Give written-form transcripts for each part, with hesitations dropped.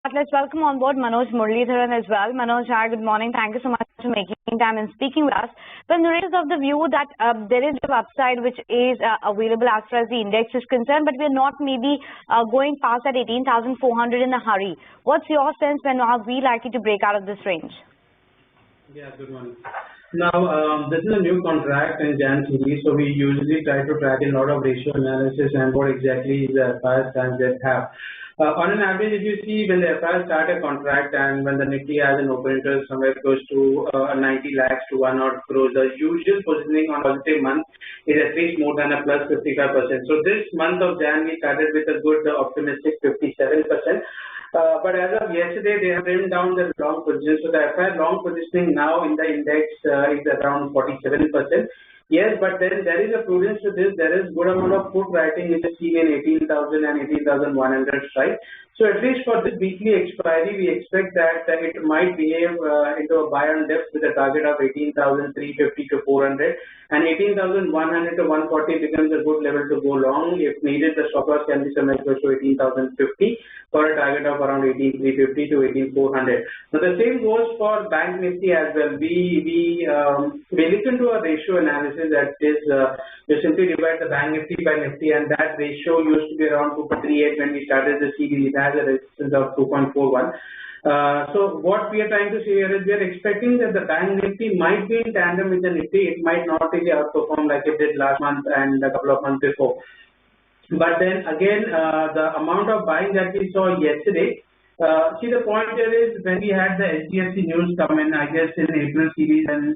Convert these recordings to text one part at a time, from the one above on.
Let's welcome on board Manoj Murlidharan as well. Manoj, hi, good morning. Thank you so much for making time and speaking with us. Well, Narendra is of the view that there is an upside which is available as far as the index is concerned, but we're not maybe going past at 18,400 in a hurry. What's your sense when are we likely to break out of this range? Yeah, good morning. Now, this is a new contract in Jan series, so we usually try to track a lot of ratio analysis and what exactly is the FIR stance they have. On an average, if you see when the FIR start a contract and when the Nifty has an open interest somewhere close to 90 lakhs to 1 odd crores, the usual positioning on positive month is at least more than a plus 55%. So this month of Jan, we started with a good optimistic 57%. But as of yesterday, they have trimmed down the long position. So the FIR long positioning now in the index is around 47%. Yes, but then there is a prudence to this. There is good amount of put writing which is seen in 18,000 and 18,100 strike. So at least for this weekly expiry, we expect that it might behave into a buy on depth with a target of 18,350 to 400, and 18,100 to 140 becomes a good level to go long. If needed, the stop loss can be somewhere close to 18,050 for a target of around 18,350 to 18,400. Now the same goes for Bank Nifty as well. We look into a ratio analysis that is you simply divide the Bank Nifty by Nifty, and that ratio used to be around 2.38 when we started the series. It has a resistance of 2.41. So what we are trying to say here is we are expecting that the Bank Nifty might be in tandem with the Nifty. It might not really outperform like it did last month and a couple of months before. But then again, the amount of buying that we saw yesterday, see, the point here is when we had the HDFC news come in, I guess in April series, and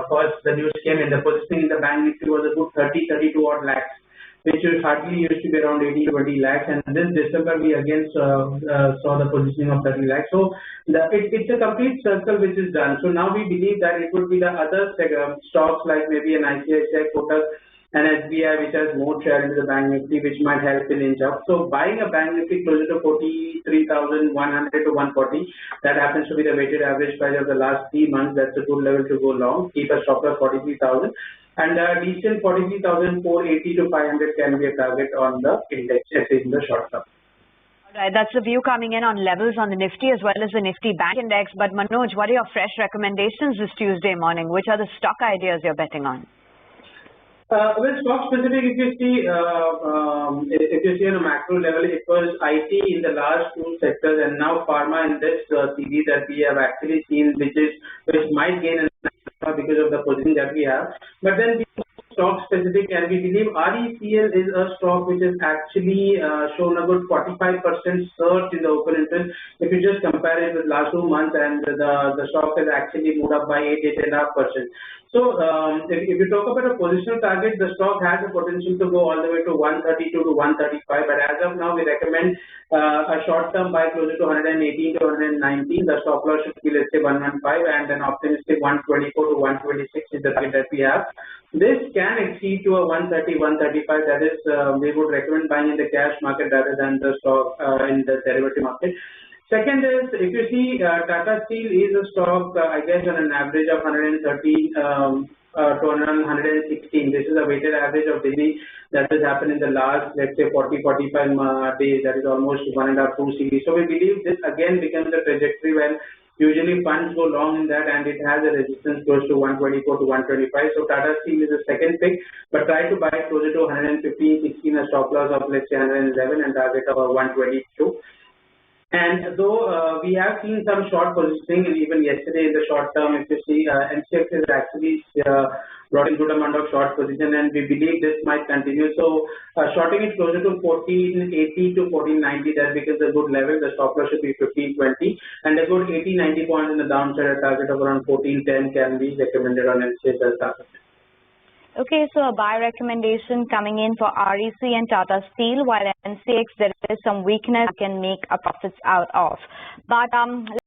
first the news came in, the positioning in the Bank Nifty was a good 32 odd lakhs, which hardly used to be around 18 to 20 lakhs, and this December we again saw the positioning of 30 lakhs. So it's a complete circle which is done. So now we believe that it would be the other stocks like maybe an ICICI, Kotak, and SBI, which has more share into the Bank Nifty, which might help in inch up. So buying a Bank Nifty closer to 43,100 to 140, that happens to be the weighted average price of the last 3 months. That's a good level to go long. Keep a stop loss 43,000, and a decent 43,480 to 500 can be a target on the index, at least in the short term. Right, that's the view coming in on levels on the Nifty as well as the Nifty Bank Index. But Manoj, what are your fresh recommendations this Tuesday morning? Which are the stock ideas you're betting on? Well, stock specific, if you see on a macro level, it was IT in the last two sectors, and now pharma in this series that we have actually seen, which might gain an because of the position that we have. But then stock specific, and we believe RECL is a stock which has actually shown a good 45% surge in the open interest. If you just compare it with last 2 months, and the stock has actually moved up by 8.5%. So if you talk about a positional target, the stock has the potential to go all the way to 132 to 135. But as of now, we recommend a short-term buy closer to 118 to 119. The stop loss should be, let's say, 115, and an optimistic 124 to 126 is the target that we have. This can exceed to a 130, 135. That is, we would recommend buying in the cash market rather than the stock in the derivative market. Second is, if you see, Tata Steel is a stock, I guess, on an average of 130 to 116. This is a weighted average of daily that has happened in the last, let's say, 40-45 days. That is almost 1.5 2 series. So we believe this again becomes a trajectory when usually funds go long in that, and it has a resistance close to 124 to 125. So Tata Steel is a second pick, but try to buy it closer to 115, 16, a stop loss of, let's say, 111, and target of 122. And though we have seen some short positioning, and even yesterday in the short term, if you see, NCX has actually brought in good amount of short position, and we believe this might continue. So shorting it closer to 1480 to 1490, that becomes a good level. The stop loss should be 1520, and a good 80-90 points in the downside. A target of around 1410 can be recommended on NCX as target. Okay, so a buy recommendation coming in for REC and Tata Steel, while NCX there is some weakness can make a profits out of. But